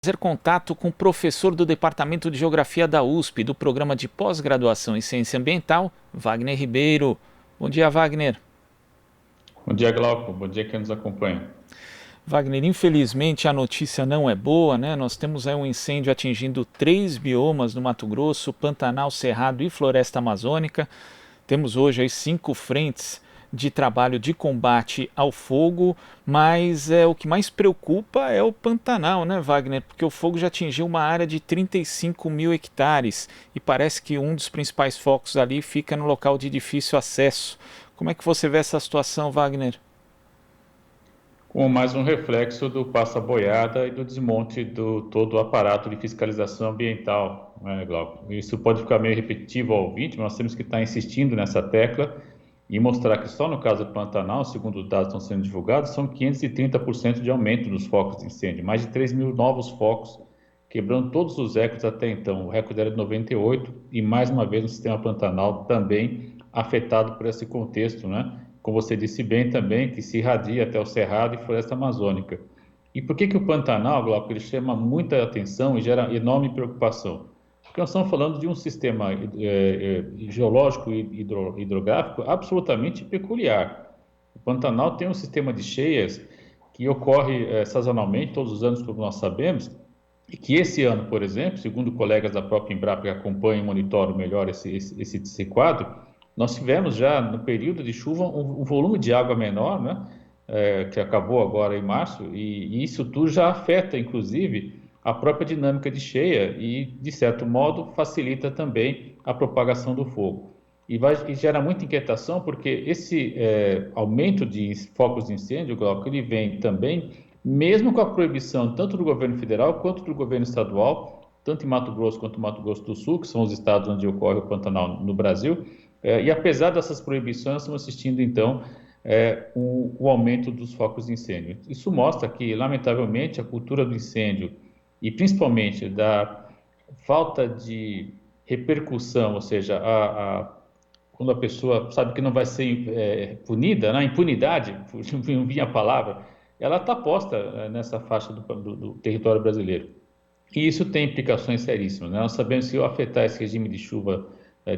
Fazer contato com o professor do Departamento de Geografia da USP, do Programa de Pós-Graduação em Ciência Ambiental, Wagner Ribeiro. Bom dia, Wagner. Bom dia, Glauco. Bom dia quem nos acompanha. Wagner, infelizmente a notícia não é boa, né? Nós temos aí um incêndio atingindo 3 biomas no Mato Grosso, Pantanal, Cerrado e Floresta Amazônica. Temos hoje aí 5 frentes de trabalho de combate ao fogo, mas o que mais preocupa é o Pantanal, né, Wagner? Porque o fogo já atingiu uma área de 35 mil hectares e parece que um dos principais focos ali fica no local de difícil acesso. Como é que você vê essa situação, Wagner? Com mais um reflexo do passa-boiada e do desmonte do todo o aparato de fiscalização ambiental, né, Glauco? Isso pode ficar meio repetitivo ao ouvinte, mas nós temos que estar insistindo nessa tecla e mostrar que só no caso do Pantanal, segundo os dados que estão sendo divulgados, são 530% de aumento dos focos de incêndio, mais de 3 mil novos focos, quebrando todos os recordes até então. O recorde era de 98 e mais uma vez o sistema Pantanal também afetado por esse contexto, né? Como você disse bem também, que se irradia até o Cerrado e Floresta Amazônica. E por que o Pantanal, Glauco, ele chama muita atenção e gera enorme preocupação? Porque nós estamos falando de um sistema geológico e hidrográfico absolutamente peculiar. O Pantanal tem um sistema de cheias que ocorre sazonalmente, todos os anos, como nós sabemos, e que esse ano, por exemplo, segundo colegas da própria Embrapa que acompanham e monitoram melhor esse quadro, nós tivemos já no período de chuva um volume de água menor, né, que acabou agora em março, e isso tudo já afeta, inclusive, a própria dinâmica de cheia e, de certo modo, facilita também a propagação do fogo. E gera muita inquietação porque esse aumento de focos de incêndio, Glauco, ele vem também, mesmo com a proibição tanto do governo federal quanto do governo estadual, tanto em Mato Grosso quanto Mato Grosso do Sul, que são os estados onde ocorre o Pantanal no Brasil, e apesar dessas proibições, estamos assistindo então o aumento dos focos de incêndio. Isso mostra que, lamentavelmente, a cultura do incêndio e principalmente da falta de repercussão, ou seja, quando a pessoa sabe que não vai ser punida, na impunidade, não vinha a palavra, ela está posta nessa faixa do território brasileiro. E isso tem implicações seríssimas, né? Nós sabemos que se afetar esse regime de chuva,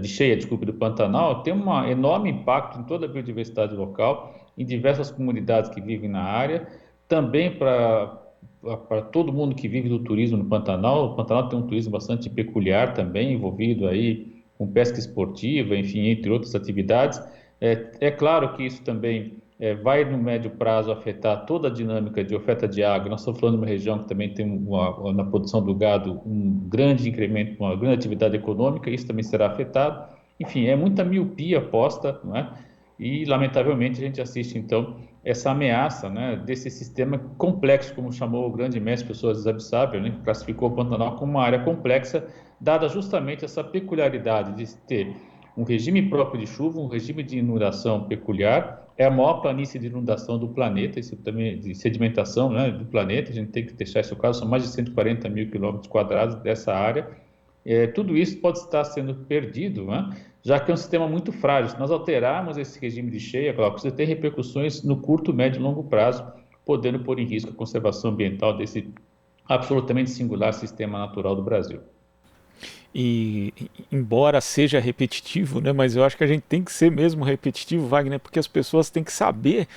de cheia, desculpe, do Pantanal, tem um enorme impacto em toda a biodiversidade local, em diversas comunidades que vivem na área, também para todo mundo que vive do turismo no Pantanal. O Pantanal tem um turismo bastante peculiar também, envolvido aí com pesca esportiva, enfim, entre outras atividades. É claro que isso também vai no médio prazo afetar toda a dinâmica de oferta de água. Nós estamos falando de uma região que também tem na produção do gado um grande incremento, uma grande atividade econômica, isso também será afetado. Enfim, é muita miopia posta, não é? E lamentavelmente a gente assiste então essa ameaça, né, desse sistema complexo, como chamou o grande mestre Pessoa Desabsável, né, que classificou o Pantanal como uma área complexa, dada justamente essa peculiaridade de ter um regime próprio de chuva, um regime de inundação peculiar, é a maior planície de inundação do planeta, isso também de sedimentação, né, do planeta, a gente tem que deixar isso claro, são mais de 140 mil quilômetros quadrados dessa área. Tudo isso pode estar sendo perdido, né, já que é um sistema muito frágil. Se nós alterarmos esse regime de cheia, claro, precisa ter repercussões no curto, médio e longo prazo, podendo pôr em risco a conservação ambiental desse absolutamente singular sistema natural do Brasil. E embora seja repetitivo, né, mas eu acho que a gente tem que ser mesmo repetitivo, Wagner, porque as pessoas têm que saber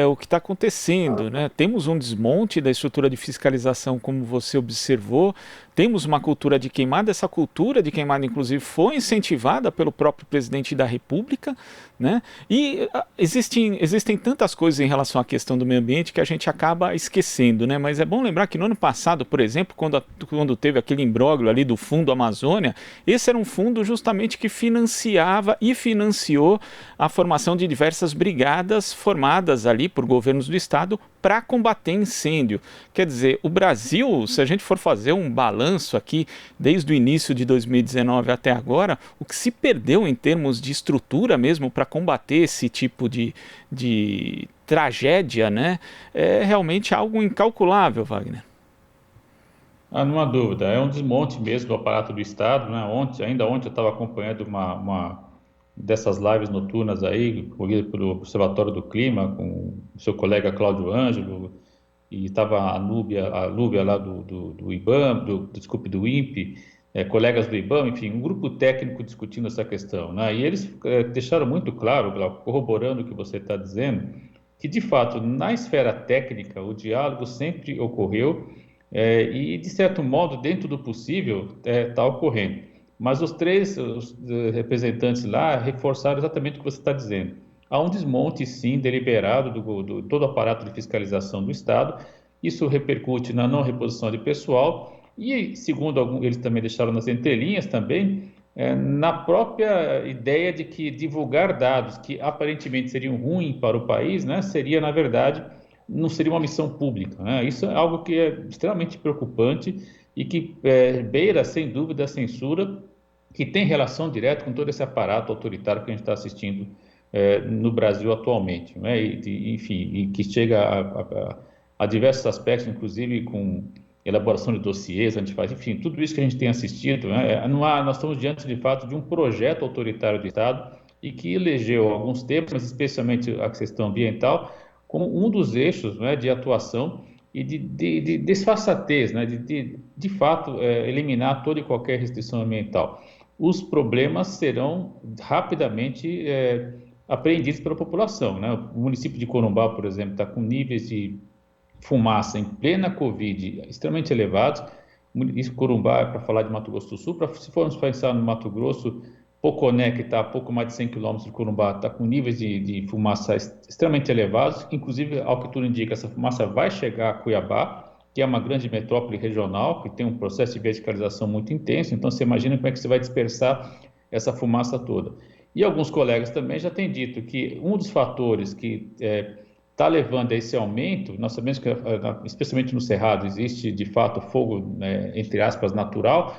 o que está acontecendo, né? Temos um desmonte da estrutura de fiscalização, como você observou, temos uma cultura de queimada, essa cultura de queimada, inclusive, foi incentivada pelo próprio presidente da República, né? E existem tantas coisas em relação à questão do meio ambiente que a gente acaba esquecendo, né? Mas é bom lembrar que no ano passado, por exemplo, quando teve aquele imbróglio ali do Fundo Amazônia, esse era um fundo justamente que financiava e financiou a formação de diversas brigadas formadas ali por governos do estado para combater incêndio. Quer dizer, o Brasil, se a gente for fazer um balanço aqui, desde o início de 2019 até agora, o que se perdeu em termos de estrutura mesmo para combater esse tipo de tragédia, né, é realmente algo incalculável, Wagner. Não há dúvida, é um desmonte mesmo do aparato do Estado, né? Ainda ontem eu estava acompanhando uma dessas lives noturnas aí, corrida pelo Observatório do Clima, com o seu colega Cláudio Ângelo, e estava a Núbia lá do IBAMA, desculpe, do INPE, colegas do IBAMA, enfim, um grupo técnico discutindo essa questão, né? E eles deixaram muito claro, Glauco, corroborando o que você está dizendo, que de fato na esfera técnica o diálogo sempre ocorreu e de certo modo dentro do possível está ocorrendo. Mas os representantes lá reforçaram exatamente o que você está dizendo. Há um desmonte, sim, deliberado do todo o aparato de fiscalização do Estado. Isso repercute na não reposição de pessoal e, segundo eles também deixaram nas entrelinhas também, na própria ideia de que divulgar dados que aparentemente seriam ruins para o país, né, seria, na verdade, não seria uma missão pública, né? Isso é algo que é extremamente preocupante e que beira, sem dúvida, a censura, que tem relação direta com todo esse aparato autoritário que a gente está assistindo no Brasil atualmente, né? Enfim, e que chega a diversos aspectos, inclusive com elaboração de dossiês, a gente faz, enfim, tudo isso que a gente tem assistido, né? Nós estamos diante, de fato, de um projeto autoritário do Estado e que elegeu alguns temas, especialmente a questão ambiental, como um dos eixos, né, de atuação e de desfaçatez, né, de fato, eliminar toda e qualquer restrição ambiental. Os problemas serão rapidamente apreendidos pela população, né? O município de Corumbá, por exemplo, está com níveis de fumaça em plena Covid extremamente elevados. Isso, Corumbá é para falar de Mato Grosso do Sul. Se formos pensar no Mato Grosso, Poconé, que está a pouco mais de 100 quilômetros de Corumbá, está com níveis de fumaça extremamente elevados. Inclusive, ao que tudo indica, essa fumaça vai chegar a Cuiabá, que é uma grande metrópole regional, que tem um processo de verticalização muito intenso. Então, você imagina como é que você vai dispersar essa fumaça toda. E alguns colegas também já têm dito que um dos fatores que está levando a esse aumento, nós sabemos que, especialmente no Cerrado, existe de fato fogo, né, entre aspas, natural,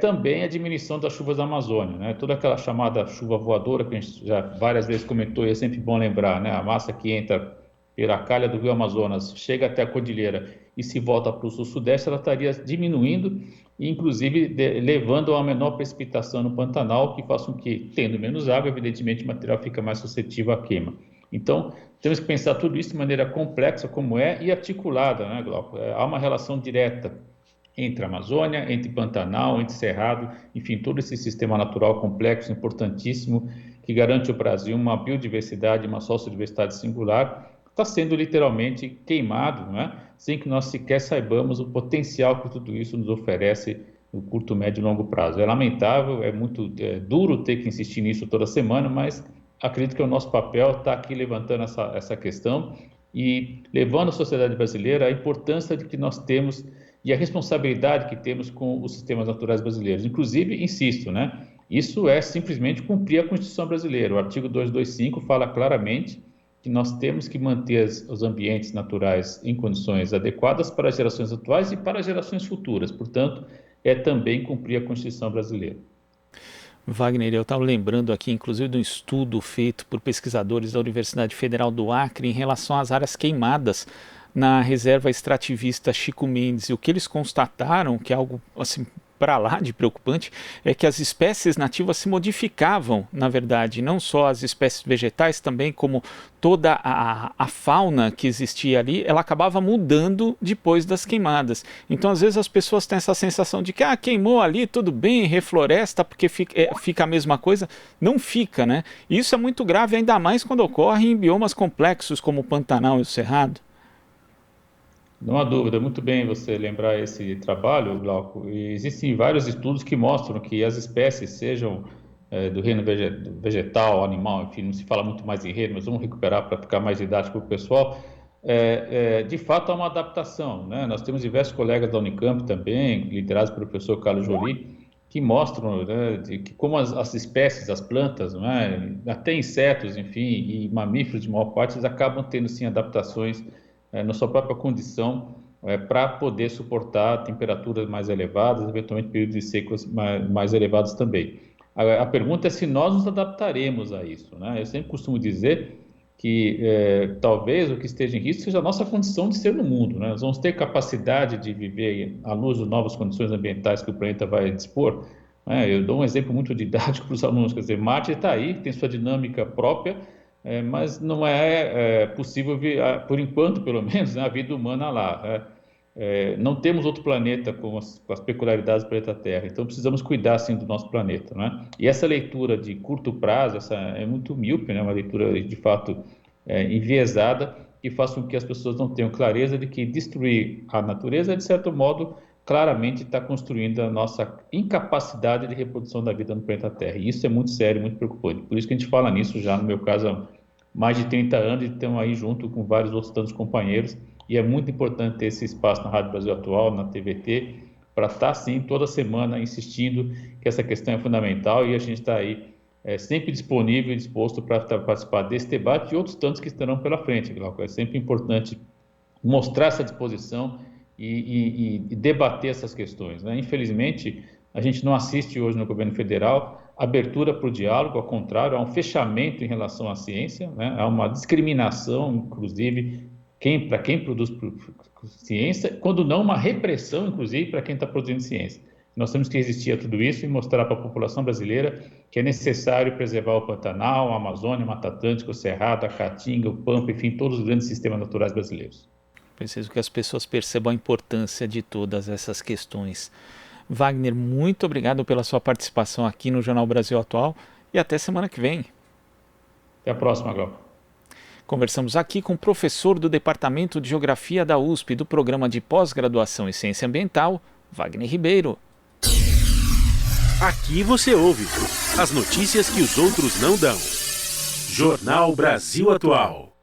também a diminuição das chuvas da Amazônia, né? Toda aquela chamada chuva voadora que a gente já várias vezes comentou, e é sempre bom lembrar, né? A massa que entra pela calha do Rio Amazonas, chega até a cordilheira e se volta para o sul-sudeste, ela estaria diminuindo e, inclusive, levando a uma menor precipitação no Pantanal, que faça com que, tendo menos água, evidentemente, o material fica mais suscetível à queima. Então, temos que pensar tudo isso de maneira complexa, como e articulada, né, Glauco? Há uma relação direta entre a Amazônia, entre Pantanal, entre Cerrado, enfim, todo esse sistema natural complexo, importantíssimo, que garante ao Brasil uma biodiversidade, uma sociodiversidade singular, está sendo literalmente queimado, né? Sem que nós sequer saibamos o potencial que tudo isso nos oferece no curto, médio e longo prazo. É lamentável, é muito duro ter que insistir nisso toda semana, mas acredito que o nosso papel está aqui levantando essa questão e levando à sociedade brasileira a importância de que nós temos e a responsabilidade que temos com os sistemas naturais brasileiros. Inclusive, insisto, né? Isso é simplesmente cumprir a Constituição brasileira. O artigo 225 fala claramente que nós temos que manter os ambientes naturais em condições adequadas para as gerações atuais e para as gerações futuras. Portanto, é também cumprir a Constituição brasileira. Wagner, eu estava lembrando aqui, inclusive, de um estudo feito por pesquisadores da Universidade Federal do Acre em relação às áreas queimadas na reserva extrativista Chico Mendes. E o que eles constataram, que é algo assim para lá de preocupante, é que as espécies nativas se modificavam, na verdade, não só as espécies vegetais, também como toda a fauna que existia ali, ela acabava mudando depois das queimadas. Então, às vezes, as pessoas têm essa sensação de que queimou ali, tudo bem, refloresta, porque fica a mesma coisa. Não fica, né? E isso é muito grave, ainda mais quando ocorre em biomas complexos como o Pantanal e o Cerrado. Não há dúvida, muito bem você lembrar esse trabalho, Glauco. E existem vários estudos que mostram que as espécies, sejam do reino vegetal, animal, enfim, não se fala muito mais em reino, mas vamos recuperar para ficar mais didático para o pessoal. De fato, há uma adaptação, né? Nós temos diversos colegas da Unicamp também, liderados pelo professor Carlos Joly, que mostram, né, que como as espécies, as plantas, né, até insetos, enfim, e mamíferos de maior parte, eles acabam tendo sim adaptações na sua própria condição para poder suportar temperaturas mais elevadas, eventualmente períodos de secas mais elevados também. A pergunta é se nós nos adaptaremos a isso, né? Eu sempre costumo dizer que talvez o que esteja em risco seja a nossa condição de ser no mundo, né? Nós vamos ter capacidade de viver à luz de novas condições ambientais que o planeta vai dispor, né? Eu dou um exemplo muito didático para os alunos, quer dizer, Marte está aí, tem sua dinâmica própria, mas não é possível, por enquanto, pelo menos, né, a vida humana lá. Não temos outro planeta com as peculiaridades do planeta Terra, então precisamos cuidar, sim, do nosso planeta, né? E essa leitura de curto prazo, é muito míope, né? Uma leitura, de fato, enviesada, que faz com que as pessoas não tenham clareza de que destruir a natureza, de certo modo, claramente está construindo a nossa incapacidade de reprodução da vida no planeta Terra. E isso é muito sério, muito preocupante. Por isso que a gente fala nisso já, no meu caso, há mais de 30 anos, e estamos aí junto com vários outros tantos companheiros, e é muito importante ter esse espaço na Rádio Brasil Atual, na TVT, para estar, sim, toda semana insistindo que essa questão é fundamental, e a gente está aí sempre disponível e disposto para participar desse debate e outros tantos que estarão pela frente, Glauco. É sempre importante mostrar essa disposição e debater essas questões, né? Infelizmente, a gente não assiste hoje no governo federal abertura para o diálogo, ao contrário, há um fechamento em relação à ciência, né? Há uma discriminação, inclusive, para quem produz ciência, quando não uma repressão, inclusive, para quem está produzindo ciência. Nós temos que resistir a tudo isso e mostrar para a população brasileira que é necessário preservar o Pantanal, a Amazônia, a Mata Atlântica, o Cerrado, a Caatinga, o Pampa, enfim, todos os grandes sistemas naturais brasileiros. Preciso que as pessoas percebam a importância de todas essas questões. Wagner, muito obrigado pela sua participação aqui no Jornal Brasil Atual e até semana que vem. Até a próxima, Glauco. Conversamos aqui com o professor do Departamento de Geografia da USP do Programa de Pós-Graduação em Ciência Ambiental, Wagner Ribeiro. Aqui você ouve as notícias que os outros não dão. Jornal Brasil Atual.